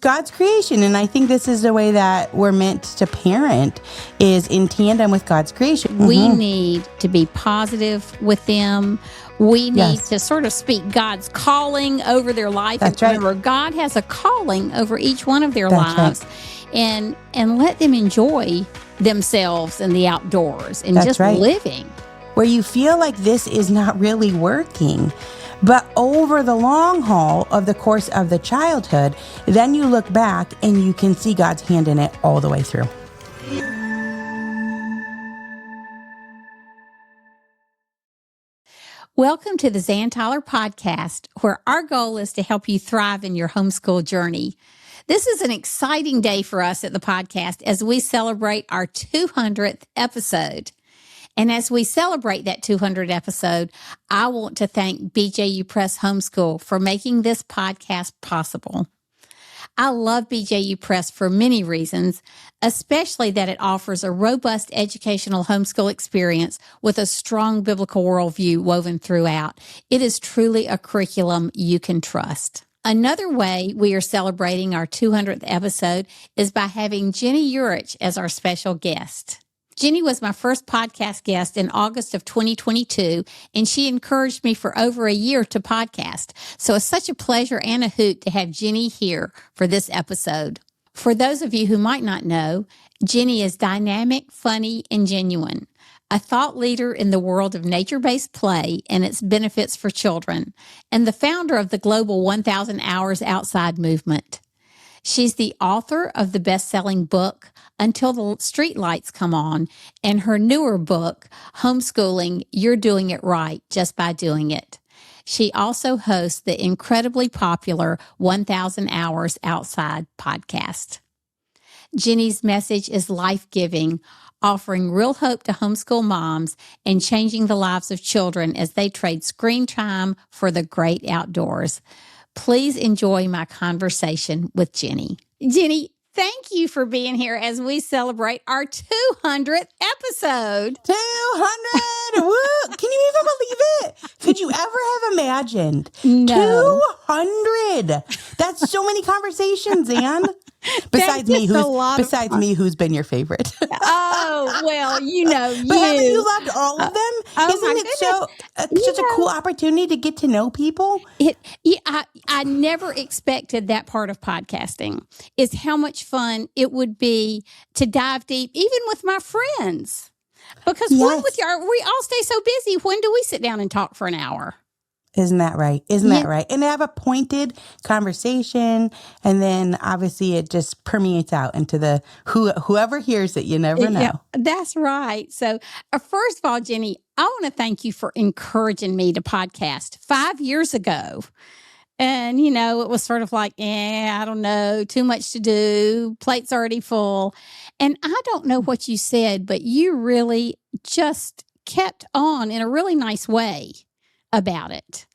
God's creation. And I think this is the way that we're meant to parent, is in tandem with God's creation. We need to be positive with them. We need to sort of speak God's calling over their life. That's and remember, God has a calling over each one of their lives. And let them enjoy themselves in the outdoors and just living. Where you feel like this is not really working. But over the long haul of the course of the childhood, then you look back and you can see God's hand in it all the way through. Welcome to the Zan Tyler podcast, where our goal is to help you thrive in your homeschool journey. This is an exciting day for us at the podcast as we celebrate our 200th episode. And as we celebrate that 200th episode, I want to thank BJU Press Homeschool for making this podcast possible. I love BJU Press for many reasons, especially that it offers a robust educational homeschool experience with a strong biblical worldview woven throughout. It is truly a curriculum you can trust. Another way we are celebrating our 200th episode is by having Ginny Yurich as our special guest. Ginny was my first podcast guest in August of 2022, and she encouraged me for over a year to podcast. So it's such a pleasure and a hoot to have Ginny here for this episode. For those of you who might not know, Ginny is dynamic, funny, and genuine, a thought leader in the world of nature-based play and its benefits for children, and the founder of the global 1,000 Hours Outside movement. She's the author of the best-selling book, Until the Streetlights Come On, and her newer book, Homeschooling, You're Doing It Right Just by Doing It. She also hosts the incredibly popular 1,000 Hours Outside podcast. Ginny's message is life-giving, offering real hope to homeschool moms and changing the lives of children as they trade screen time for the great outdoors. Please enjoy my conversation with Ginny. Ginny, thank you for being here as we celebrate our 200th episode. 200! Woo! Can you even believe it? Could you ever have imagined? No. 200! That's so many conversations, Zan. Besides me, who's been your favorite? Oh, well, you know, But haven't you loved all of them? Isn't it such a cool opportunity to get to know people? I never expected that part of podcasting, is how much fun it would be to dive deep, even with my friends. Because we all stay so busy. When do we sit down and talk for an hour? Isn't that right? That right? And have a pointed conversation, and then obviously it just permeates out into the whoever hears it. You never know. Yeah, that's right. So first of all, Ginny, I want to thank you for encouraging me to podcast 5 years ago. And, you know, it was sort of like, I don't know, too much to do, plate's already full. And I don't know what you said, but you really just kept on in a really nice way about it.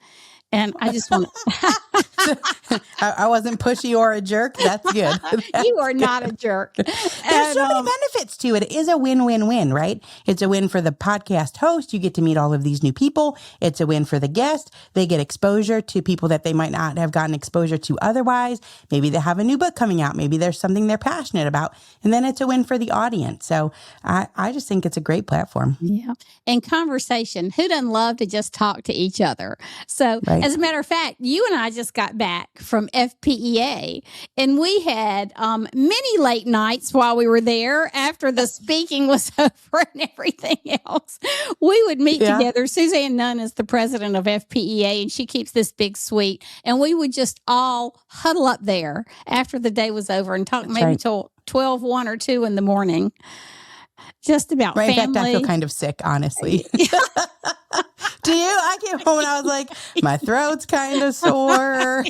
And I just want to... I wasn't pushy or a jerk. That's good. You are not a jerk. There's so many benefits to it. It is a win-win-win, right? It's a win for the podcast host. You get to meet all of these new people. It's a win for the guest. They get exposure to people that they might not have gotten exposure to otherwise. Maybe they have a new book coming out. Maybe there's something they're passionate about. And then it's a win for the audience. So I just think it's a great platform. Yeah. And conversation. Who doesn't love to just talk to each other? So as a matter of fact, you and I just got back from FPEA, and we had many late nights while we were there after the speaking was over and everything else. We would meet together. Suzanne Nunn is the president of FPEA, and she keeps this big suite, and we would just all huddle up there after the day was over and talk till 12, 1 or 2 in the morning. Just about family. In fact, I feel kind of sick, honestly. Do you? I came home and I was like, my throat's kind of sore.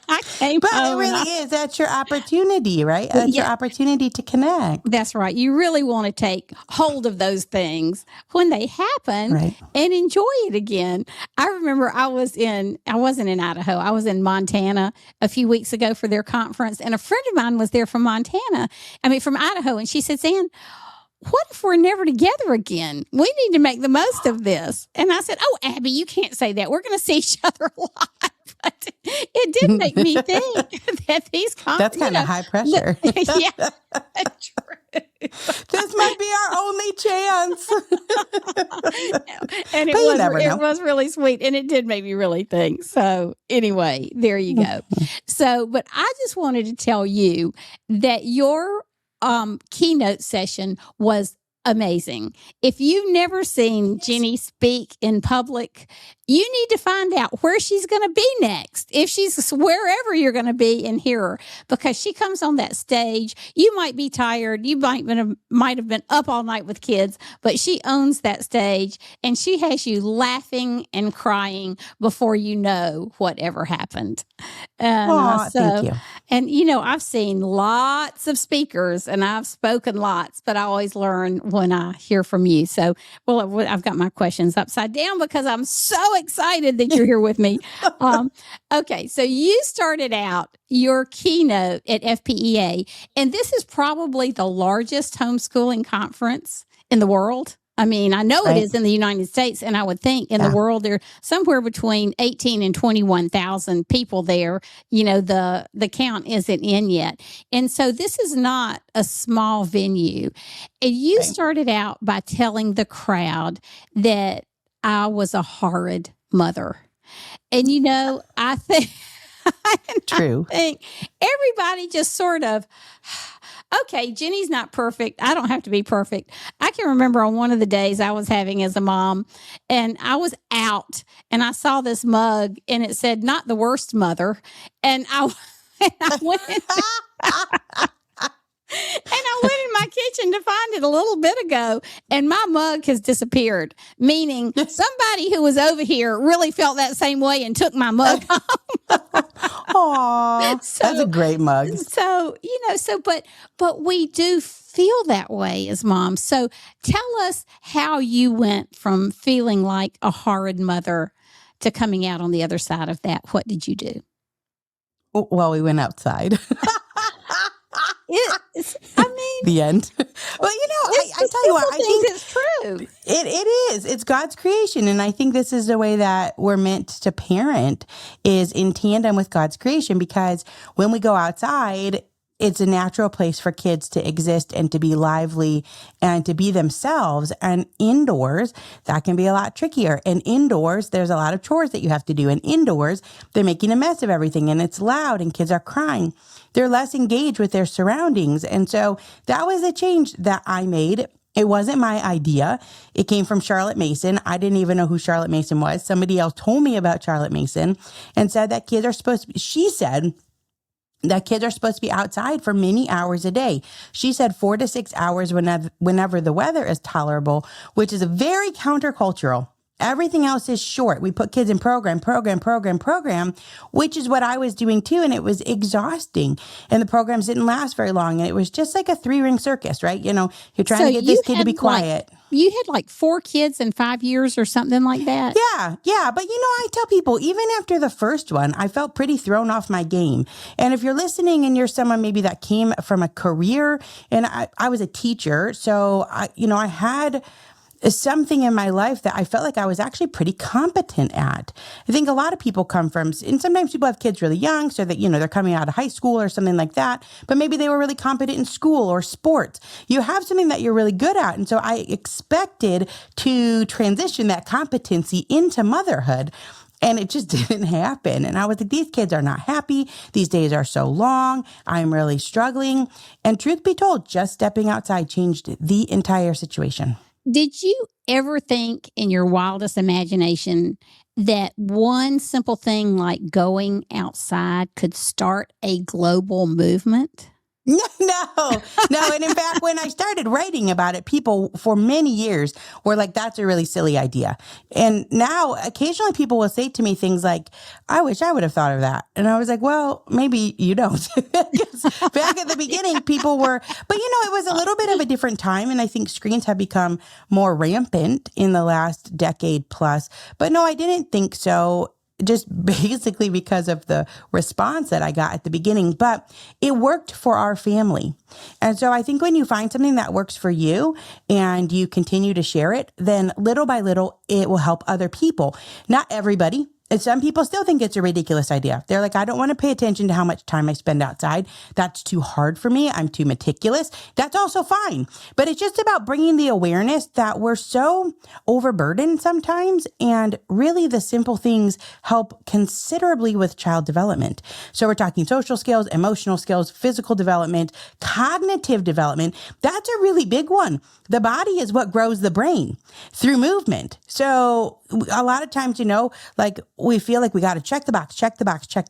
I came but home. It really is. That's your opportunity, right? That's your opportunity to connect. That's right. You really want to take hold of those things when they happen and enjoy it again. I remember I wasn't in Idaho. I was in Montana a few weeks ago for their conference, and a friend of mine was there from from Idaho, and she said, Zan, what if we're never together again? We need to make the most of this. And I said, oh, Abby, you can't say that. We're going to see each other live. it did make me think that these That's kind of high pressure. Yeah, true. This might be our only chance. And it was really sweet, and it did make me really think. So anyway, there you go. So, but I just wanted to tell you that your keynote session was amazing. If you've never seen Ginny speak in public, you need to find out where she's going to be next. If she's wherever you're going to be and hear her, because she comes on that stage. You might be tired. You might have been up all night with kids, but she owns that stage, and she has you laughing and crying before you know whatever happened. And thank you. And I've seen lots of speakers, and I've spoken lots, but I always learn when I hear from you. So, well, I've got my questions upside down because I'm so excited that you're here with me. Okay, so you started out your keynote at FPEA, and this is probably the largest homeschooling conference in the world. I mean, I know it is in the United States, and I would think in the world there are somewhere between 18 and 21,000 people there. The count isn't in yet. And so this is not a small venue. And you started out by telling the crowd that I was a horrid mother. And, I think... True. I think everybody just sort of... Okay, Ginny's not perfect. I don't have to be perfect. I can remember on one of the days I was having as a mom, and I was out, and I saw this mug, and it said, "Not the worst mother." And I went in my kitchen to find it a little bit ago, and my mug has disappeared, meaning somebody who was over here really felt that same way and took my mug home. Aw, that's a great mug. So, but we do feel that way as moms. So tell us how you went from feeling like a horrid mother to coming out on the other side of that. What did you do? Well, we went outside. The end. Well, I tell you what, I think it's true. It is. It's God's creation. And I think this is the way that we're meant to parent, is in tandem with God's creation, because when we go outside, it's a natural place for kids to exist and to be lively and to be themselves. And indoors, that can be a lot trickier. And indoors, there's a lot of chores that you have to do. And indoors, they're making a mess of everything, and it's loud, and kids are crying. They're less engaged with their surroundings. And so that was a change that I made. It wasn't my idea. It came from Charlotte Mason. I didn't even know who Charlotte Mason was. Somebody else told me about Charlotte Mason and said that kids are supposed to be, she said that kids are supposed to be outside for many hours a day. She said 4 to 6 hours whenever the weather is tolerable, which is very countercultural. Everything else is short. We put kids in program, which is what I was doing too. And it was exhausting. And the programs didn't last very long. And it was just like a 3-ring circus, right? You're trying to get this kid to be quiet. You had like 4 kids in 5 years or something like that? Yeah. But I tell people, even after the first one, I felt pretty thrown off my game. And if you're listening and you're someone maybe that came from a career, and I was a teacher, so I had something in my life that I felt like I was actually pretty competent at. I think a lot of people come from, and sometimes people have kids really young so that, they're coming out of high school or something like that, but maybe they were really competent in school or sports. You have something that you're really good at. And so I expected to transition that competency into motherhood. And it just didn't happen. And I was like, these kids are not happy. These days are so long. I'm really struggling. And truth be told, just stepping outside changed the entire situation. Did you ever think in your wildest imagination that one simple thing like going outside could start a global movement? No. And in fact, when I started writing about it, people for many years were like, that's a really silly idea. And now occasionally people will say to me things like, I wish I would have thought of that. And I was like, well, maybe you don't. Back at the beginning, people were, but it was a little bit of a different time. And I think screens have become more rampant in the last decade plus. But no, I didn't think so. Just basically because of the response that I got at the beginning, but it worked for our family. And so I think when you find something that works for you and you continue to share it, then little by little, it will help other people. Not everybody And some people still think it's a ridiculous idea. They're like, I don't want to pay attention to how much time I spend outside. That's too hard for me. I'm too meticulous. That's also fine. But it's just about bringing the awareness that we're so overburdened sometimes. And really the simple things help considerably with child development. So we're talking social skills, emotional skills, physical development, cognitive development. That's a really big one. The body is what grows the brain through movement. So a lot of times, like we feel like we got to check the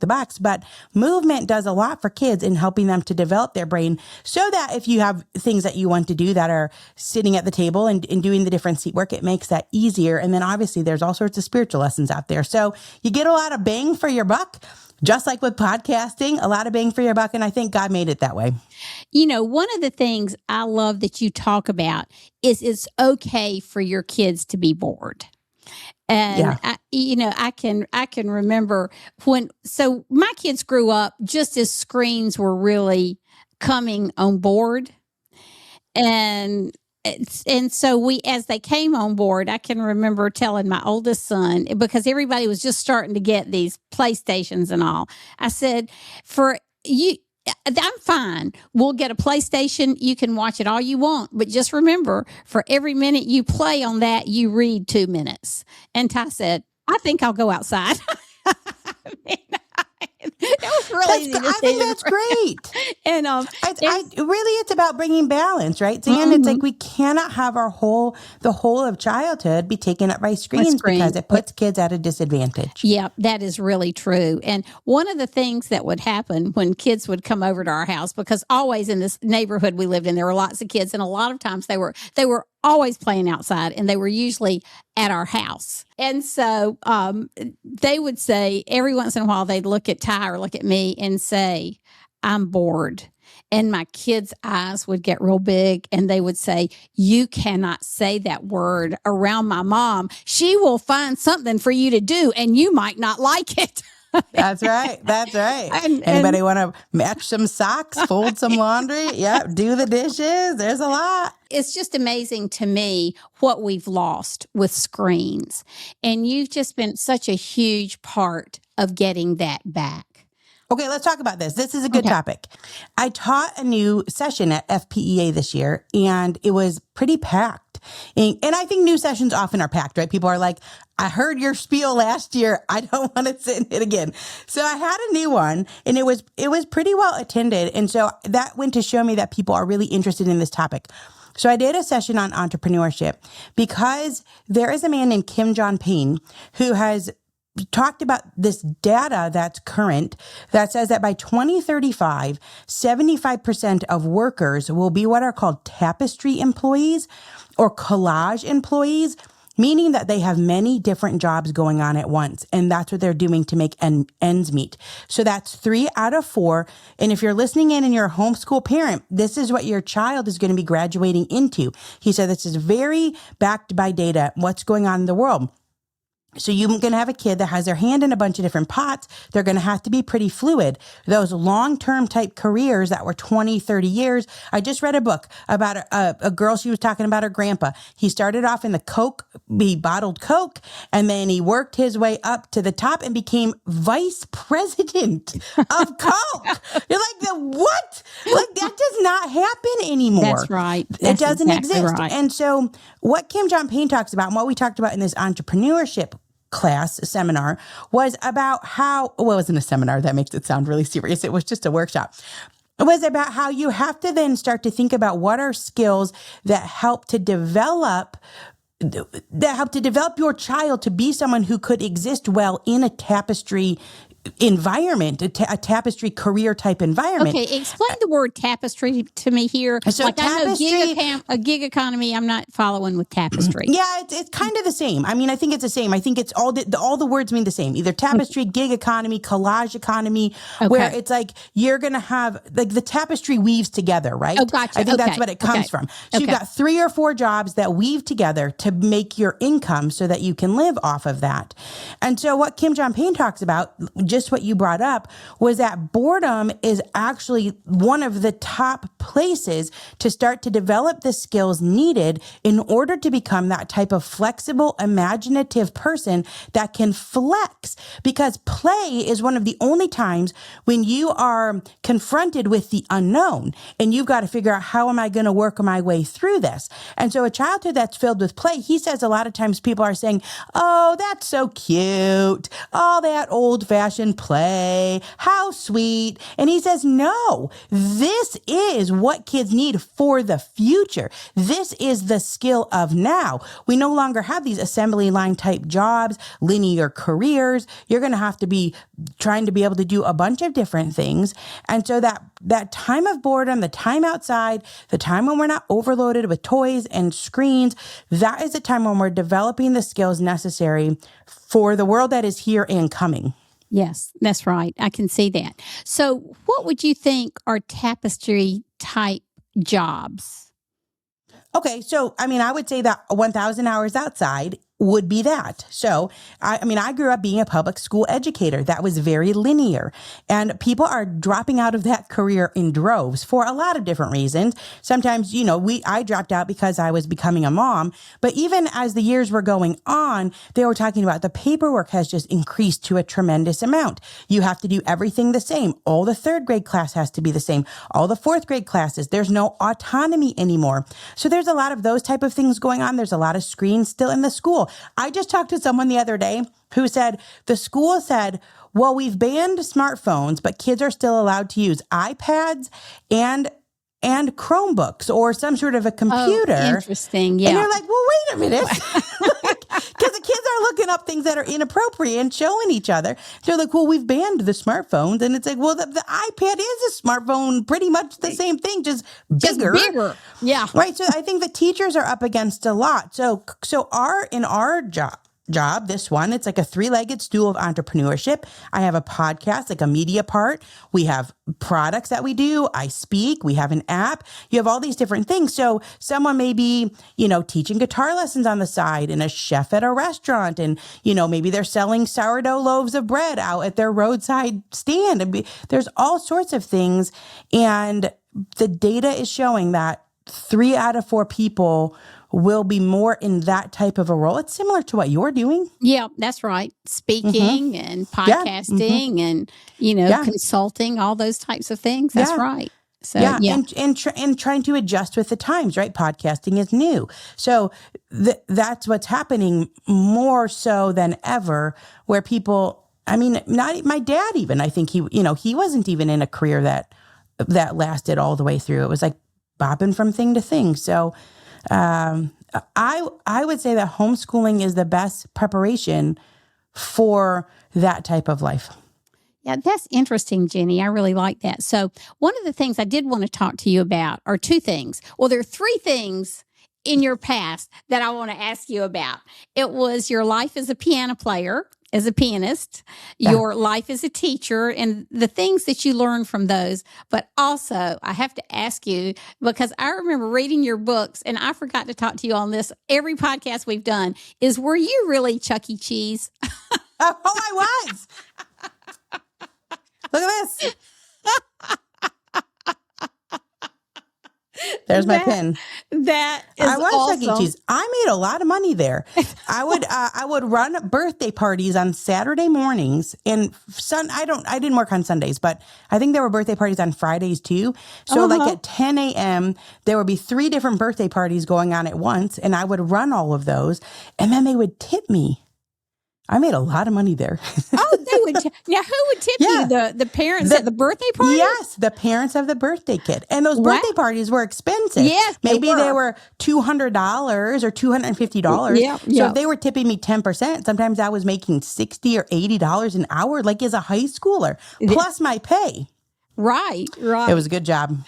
box. But movement does a lot for kids in helping them to develop their brain so that if you have things that you want to do that are sitting at the table and doing the different seat work, it makes that easier. And then obviously there's all sorts of spiritual lessons out there. So you get a lot of bang for your buck. Just like with podcasting, a lot of bang for your buck. And I think God made it that way. One of the things I love that you talk about is it's okay for your kids to be bored. And I can remember so my kids grew up just as screens were really coming on board. And so as they came on board, I can remember telling my oldest son, because everybody was just starting to get these PlayStations and all. I said, for you, I'm fine. We'll get a PlayStation. You can watch it all you want. But just remember, for every minute you play on that, you read 2 minutes. And Ty said, I think I'll go outside. It was really easy to I think that's great. And it's about bringing balance, right? Zan, it's like we cannot have the whole of childhood be taken up by screens because it puts kids at a disadvantage. Yeah, that is really true. And one of the things that would happen when kids would come over to our house, because always in this neighborhood we lived in, there were lots of kids, and a lot of times they were always playing outside, and they were usually at our house. And so they would say, every once in a while, they'd look at Ty or look at me and say, I'm bored. And my kids' eyes would get real big, and they would say, you cannot say that word around my mom. She will find something for you to do, and you might not like it. That's right. Anybody want to match some socks, fold some laundry? Yep. Do the dishes. There's a lot. It's just amazing to me what we've lost with screens. And you've just been such a huge part of getting that back. Okay, let's talk about this. This is a good topic. I taught a new session at FPEA this year, and it was pretty packed. And I think new sessions often are packed, right? People are like, I heard your spiel last year. I don't want to sit in it again. So I had a new one, and it was pretty well attended. And so that went to show me that people are really interested in this topic. So I did a session on entrepreneurship because there is a man named Kim John Payne who has talked about this data that's current that says that by 2035, 75% of workers will be what are called tapestry employees or collage employees, meaning that they have many different jobs going on at once. And that's what they're doing to make ends meet. So that's 3 out of 4. And if you're listening in and you're a homeschool parent, this is what your child is going to be graduating into. He said this is very backed by data, what's going on in the world. So you're going to have a kid that has their hand in a bunch of different pots. They're going to have to be pretty fluid. Those long-term type careers that were 20, 30 years. I just read a book about a girl. She was talking about her grandpa. He started off in he bottled Coke, and then he worked his way up to the top and became vice president of Coke. You're like, what? Like, that does not happen anymore. That's right. It doesn't exist. Right. And so what Kim John Payne talks about and what we talked about in this entrepreneurship seminar was about it wasn't a seminar. That makes it sound really serious. It was just a workshop. It was about how you have to then start to think about what are skills that help to develop your child to be someone who could exist well in a tapestry environment, a tapestry career type environment. Okay, explain the word tapestry to me here. So like tapestry, I know a gig economy, I'm not following with tapestry. Yeah, it's kind of the same. I mean, I think it's the same. I think it's all the words mean the same. Either tapestry, gig economy, collage economy, where it's like you're going to have, like the tapestry weaves together, right? Oh, gotcha. I think that's what it comes from. So you've got 3 or 4 jobs that weave together to make your income so that you can live off of that. And so what Kim John Payne talks about, just what you brought up, was that boredom is actually one of the top places to start to develop the skills needed in order to become that type of flexible, imaginative person that can flex. Because play is one of the only times when you are confronted with the unknown and you've got to figure out, how am I going to work my way through this? And so a childhood that's filled with play, he says a lot of times people are saying, oh, that's so cute. All that old fashioned play. How sweet. And he says, no, this is what kids need for the future. This is the skill of now. We no longer have these assembly line type jobs, linear careers. You're going to have to be trying to be able to do a bunch of different things. And so that time of boredom, the time outside, the time when we're not overloaded with toys and screens, that is the time when we're developing the skills necessary for the world that is here and coming. Yes, that's right. I can see that. So what would you think are tapestry type jobs? Okay, so I would say that 1,000 hours outside would be that. So, I grew up being a public school educator. That was very linear. And people are dropping out of that career in droves for a lot of different reasons. Sometimes, I dropped out because I was becoming a mom. But even as the years were going on, they were talking about the paperwork has just increased to a tremendous amount. You have to do everything the same. All the third grade class has to be the same. All the fourth grade classes. There's no autonomy anymore. So there's a lot of those type of things going on. There's a lot of screens still in the school. I just talked to someone the other day who said the school said, well, we've banned smartphones, but kids are still allowed to use iPads and Chromebooks or some sort of a computer. Oh, interesting. Yeah. And you're like, well, wait a minute. Because the kids are looking up things that are inappropriate and showing each other. They're like, well, we've banned the smartphones. And it's like, well, the iPad is a smartphone, pretty much the same thing, just bigger. Yeah. Right. So I think the teachers are up against a lot. So in our job, this one, it's like a three-legged stool of entrepreneurship. I have a podcast, like a media part. We have products that we do. I speak. We have an app. You have all these different things. So someone may be, teaching guitar lessons on the side and a chef at a restaurant. And, maybe they're selling sourdough loaves of bread out at their roadside stand. There's all sorts of things. And the data is showing that 3 out of 4 people will be more in that type of a role. It's similar to what you're doing. Yeah, that's right. Speaking and podcasting and, consulting, all those types of things. That's right. So, and trying to adjust with the times, right? Podcasting is new. So that's what's happening more so than ever, where people, not my dad even, I think he wasn't even in a career that lasted all the way through. It was like bopping from thing to thing. So, I would say that homeschooling is the best preparation for that type of life. Yeah, that's interesting, Ginny. I really like that. So one of the things I did want to talk to you about are 2 things. Well, there are 3 things in your past that I want to ask you about. It was your life as a piano player, as a pianist, your life as a teacher, and the things that you learned from those. But also, I have to ask you, because I remember reading your books, and I forgot to talk to you on this every podcast we've done, is were you really Chuck E. Cheese? Oh, I was. Look at this. There's my pin. That is I was awesome. Chuck E. Cheese. I made a lot of money there. I would run birthday parties on Saturday mornings, and I didn't work on Sundays, but I think there were birthday parties on Fridays too. So like at 10 a.m., there would be 3 different birthday parties going on at once, and I would run all of those, and then they would tip me. I made a lot of money there. Oh, they would. Now, who would tip you? The parents at the birthday party? Yes, the parents of the birthday kid. And those birthday parties were expensive. Yes, maybe they were $200 or $250. Yeah, so if they were tipping me 10%, sometimes I was making $60 or $80 an hour, like as a high schooler, plus my pay. Right. It was a good job.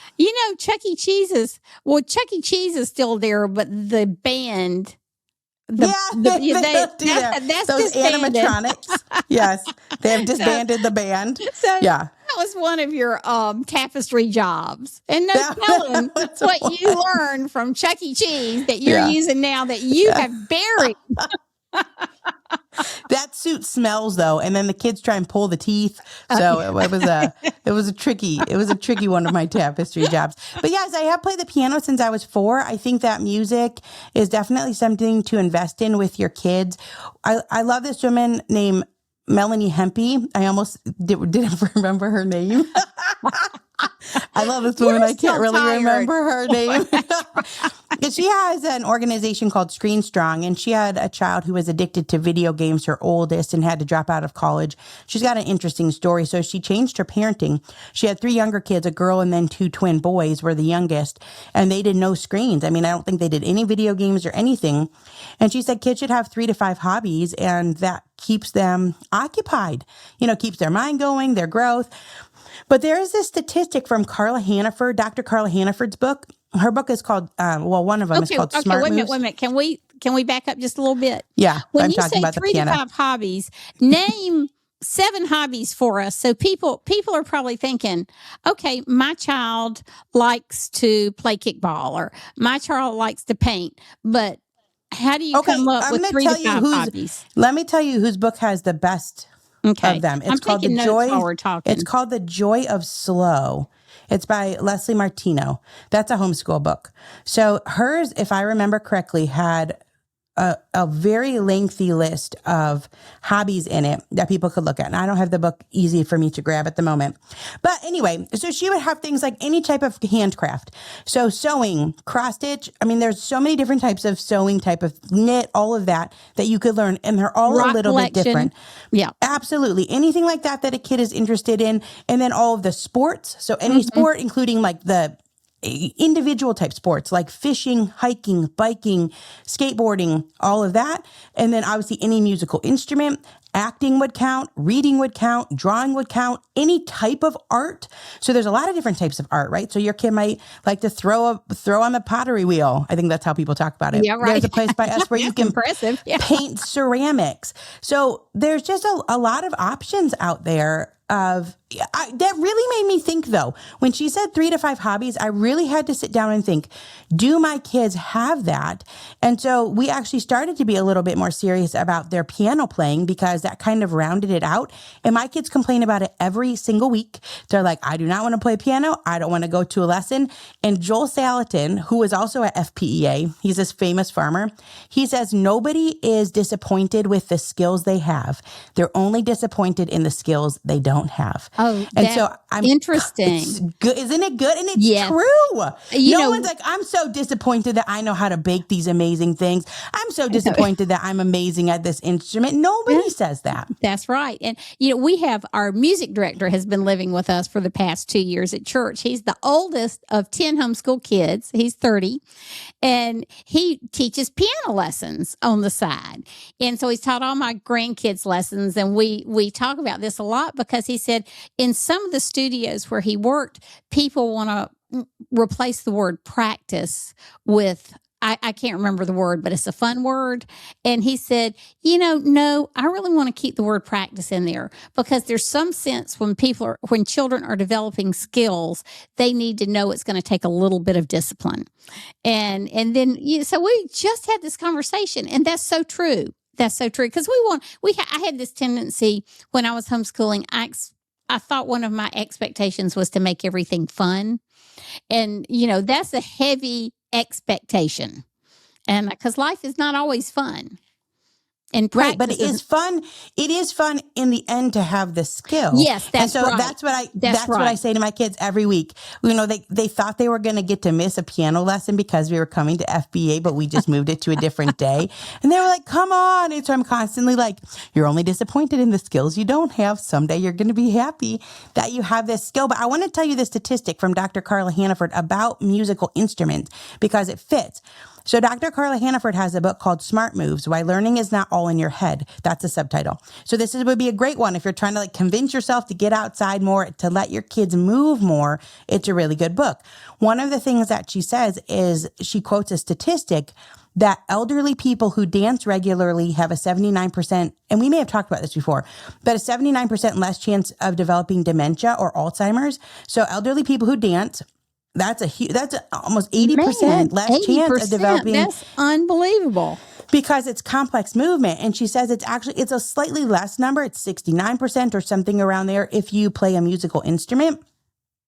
Chuck E. Cheese is still there, but the band... They don't do that. That's those disbanded. animatronics. Yes, they have disbanded the band. So that was one of your tapestry jobs, and no telling what you learned from Chuck E. Cheese that you're using now that you have buried. That suit smells though, and then the kids try and pull the teeth. So it was a tricky one of my tapestry jobs. But yes, I have played the piano since I was 4. I think that music is definitely something to invest in with your kids. I love this woman named Melanie Hempy. I almost didn't remember her name. I love this woman. I can't really remember her name. She has an organization called Screen Strong, and she had a child who was addicted to video games, her oldest, and had to drop out of college. She's got an interesting story. So she changed her parenting. She had 3 younger kids, a girl and then 2 twin boys were the youngest, and they did no screens. I mean, I don't think they did any video games or anything. And she said kids should have 3 to 5 hobbies, and that keeps them occupied, keeps their mind going, their growth. But there is this statistic from Carla Hannaford, Dr. Carla Hannaford's book. Her book is called, one of them is called Smart Moves. Wait a minute. Can we back up just a little bit? Yeah, when I'm you talking say about the 3 piano. to 5 hobbies, name 7 hobbies for us. So people are probably thinking, okay, my child likes to play kickball, or my child likes to paint, but how do you come up with 3 to 5 hobbies? Let me tell you whose book has the best of them. I'm taking notes while we're talking. It's called The Joy of Slow. It's by Leslie Martino. That's a homeschool book. So hers, if I remember correctly, had a very lengthy list of hobbies in it that people could look at. And I don't have the book easy for me to grab at the moment. But anyway, so she would have things like any type of handcraft. So sewing, cross stitch. I mean, there's so many different types of sewing, type of knit, all of that you could learn. And they're all a little bit different. Yeah, absolutely. Anything like that a kid is interested in. And then all of the sports. So any sport, including like the individual type sports like fishing, hiking, biking, skateboarding, all of that. And then obviously any musical instrument, acting would count, reading would count, drawing would count, any type of art. So there's a lot of different types of art, right? So your kid might like to throw on the pottery wheel. I think that's how people talk about it. Yeah, right. There's a place by us where you can paint ceramics. So there's just a lot of options out there. That really made me think, though, when she said 3 to 5 hobbies, I really had to sit down and think, do my kids have that? And so we actually started to be a little bit more serious about their piano playing, because that kind of rounded it out. And my kids complain about it every single week. They're like, I do not want to play piano. I don't want to go to a lesson. And Joel Salatin, who is also at FPEA, he's this famous farmer. He says nobody is disappointed with the skills they have. They're only disappointed in the skills they don't have. Oh, and so I'm interesting. It's good, isn't it good? And it's true. No one's like, I'm so disappointed that I know how to bake these amazing things. I'm so disappointed that I'm amazing at this instrument. Nobody says that. That's right. And we have our music director has been living with us for the past 2 years at church. He's the oldest of 10 homeschool kids. He's 30, and he teaches piano lessons on the side. And so he's taught all my grandkids lessons, and we talk about this a lot, because he said in some of the studios where he worked, people want to replace the word practice with, I can't remember the word, but it's a fun word. And he said, no, I really want to keep the word practice in there, because there's some sense when children are developing skills, they need to know it's going to take a little bit of discipline. And then, so we just had this conversation, and that's so true. That's so true. Because I had this tendency when I was homeschooling. I thought one of my expectations was to make everything fun. And, that's a heavy expectation. And because life is not always fun. And right, but it is fun. It is fun in the end to have the skill. Yes, that's and so right. That's what I say to my kids every week. They thought they were going to get to miss a piano lesson because we were coming to FBA, but we just moved it to a different day. And they were like, "Come on!" And so I'm constantly like, "You're only disappointed in the skills you don't have. Someday you're going to be happy that you have this skill." But I want to tell you the statistic from Dr. Carla Hannaford about musical instruments, because it fits. So Dr. Carla Hannaford has a book called Smart Moves, Why Learning is Not All in Your Head. That's a subtitle. So this would be a great one if you're trying to convince yourself to get outside more, to let your kids move more. It's a really good book. One of the things that she says is, she quotes a statistic that elderly people who dance regularly have a 79%, and we may have talked about this before, but a 79% less chance of developing dementia or Alzheimer's. So elderly people who dance, that's almost 80% less chance of developing. That's unbelievable. Because it's complex movement. And she says it's a slightly less number. It's 69% or something around there if you play a musical instrument.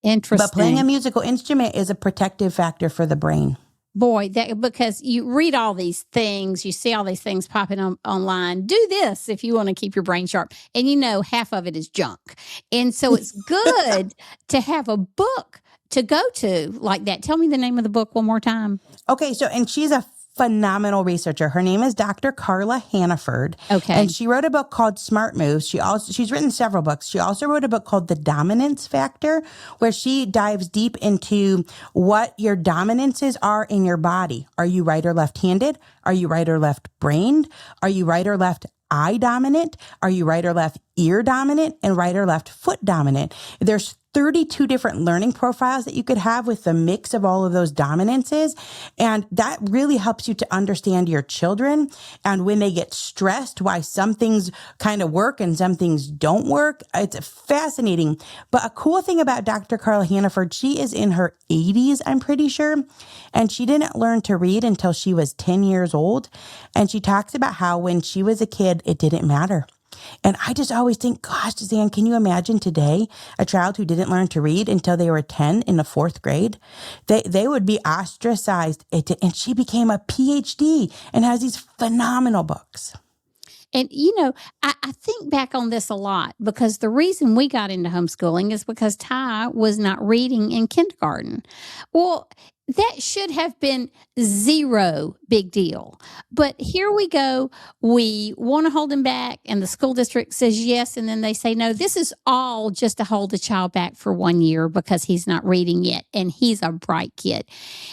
Interesting. But playing a musical instrument is a protective factor for the brain. Boy, because you read all these things, you see all these things popping online. Do this if you want to keep your brain sharp. And half of it is junk. And so it's good to have a book to go to like that. Tell me the name of the book one more time. Okay, and she's a phenomenal researcher. Her name is Dr. Carla Hannaford. Okay. And she wrote a book called Smart Moves. She's written several books. She also wrote a book called The Dominance Factor, where she dives deep into what your dominances are in your body. Are you right or left-handed? Are you right or left-brained? Are you right or left eye dominant? Are you right or left ear dominant? And right or left foot dominant? There's 32 different learning profiles that you could have with the mix of all of those dominances. And that really helps you to understand your children. And when they get stressed, why some things kind of work and some things don't work. It's fascinating. But a cool thing about Dr. Carla Hannaford, she is in her 80s, I'm pretty sure. And she didn't learn to read until she was 10 years old. And she talks about how when she was a kid, it didn't matter. And I just always think, gosh, Zan, can you imagine today a child who didn't learn to read until they were 10 in the 4th grade? They would be ostracized. And she became a PhD and has these phenomenal books. And, I think back on this a lot because the reason we got into homeschooling is because Ty was not reading in kindergarten. Well, that should have been zero big deal. But here we go. We want to hold him back, and the school district says yes, and then they say no. This is all just to hold the child back for 1 year because he's not reading yet, and he's a bright kid.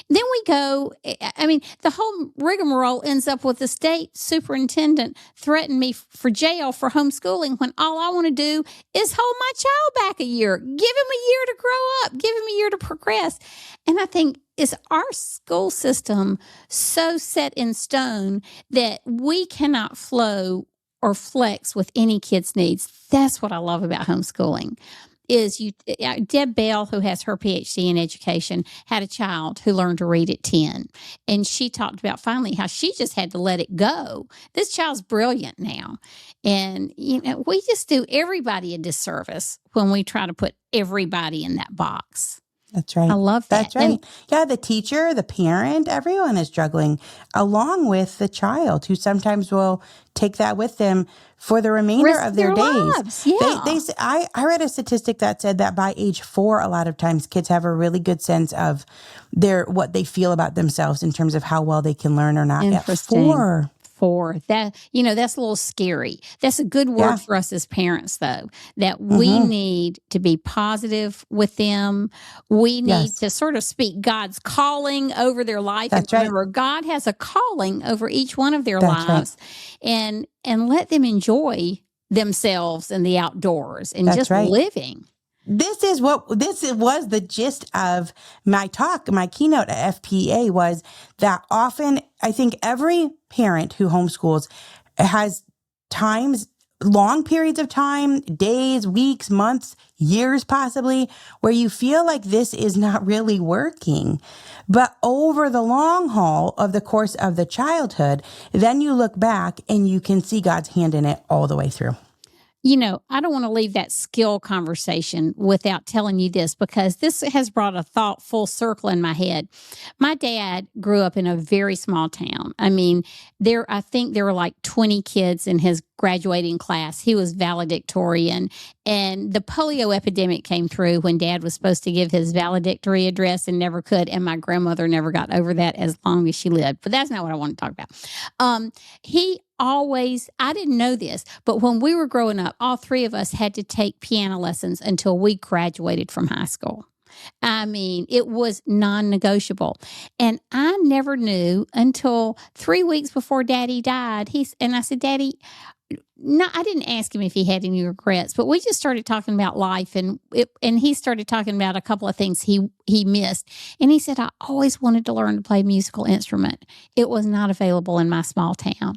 Then we go, the whole rigmarole ends up with the state superintendent threatening me for jail for homeschooling when all I want to do is hold my child back a year. Give him a year to grow up. Give him a year to progress. And I think, is our school system so set in stone that we cannot flow or flex with any kid's needs? That's what I love about homeschooling. Deb Bell, who has her PhD in education, had a child who learned to read at 10. And she talked about finally how she just had to let it go. This child's brilliant now. And, we just do everybody a disservice when we try to put everybody in that box. That's right. I love that. That's right. The teacher, the parent, everyone is struggling along with the child who sometimes will take that with them for the remainder of their days. Lives. Yeah. I read a statistic that said that by age 4, a lot of times kids have a really good sense of what they feel about themselves in terms of how well they can learn or not. Interesting. At 4. That, that's a little scary. That's a good word for us as parents, though, that we need to be positive with them. We need to sort of speak God's calling over their life. That's and remember, God has a calling over each one of their lives, and let them enjoy themselves in the outdoors and just living. This was the gist of my talk, my keynote at FPA, was that often I think every parent who homeschools has times, long periods of time, days, weeks, months, years possibly, where you feel like this is not really working. But over the long haul of the course of the childhood, then you look back and you can see God's hand in it all the way through. I don't want to leave that skill conversation without telling you this, because this has brought a thought full circle in my head. My dad grew up in a very small town. I think there were like 20 kids in his graduating class. He was valedictorian, and the polio epidemic came through when Dad was supposed to give his valedictory address and never could. And my grandmother never got over that as long as she lived. But that's not what I want to talk about. I didn't know this, but when we were growing up, all 3 of us had to take piano lessons until we graduated from high school. It was non-negotiable. And I never knew until 3 weeks before Daddy died. And I said, Daddy, no, I didn't ask him if he had any regrets, but we just started talking about life, and he started talking about a couple of things he missed. And he said, I always wanted to learn to play a musical instrument. It was not available in my small town.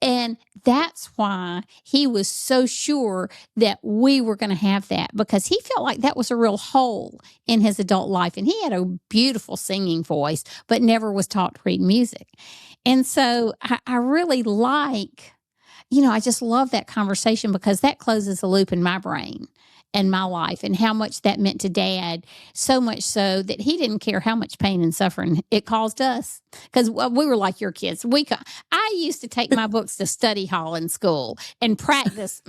And that's why he was so sure that we were going to have that, because he felt like that was a real hole in his adult life. And he had a beautiful singing voice, but never was taught to read music. And so I really like, I just love that conversation, because that closes a loop in my brain and my life, and how much that meant to Dad, so much so that he didn't care how much pain and suffering it caused us, because we were like your kids. I used to take my books to study hall in school and practice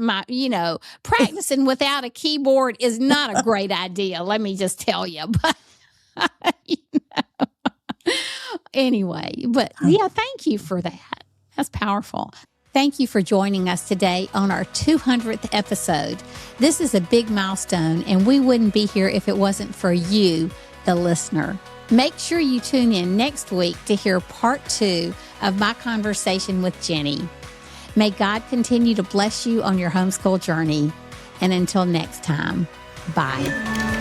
practicing without a keyboard is not a great idea. Let me just tell you. But anyway, but yeah, thank you for that. That's powerful. Thank you for joining us today on our 200th episode. This is a big milestone, and we wouldn't be here if it wasn't for you, the listener. Make sure you tune in next week to hear part 2 of my conversation with Ginny. May God continue to bless you on your homeschool journey. And until next time, bye.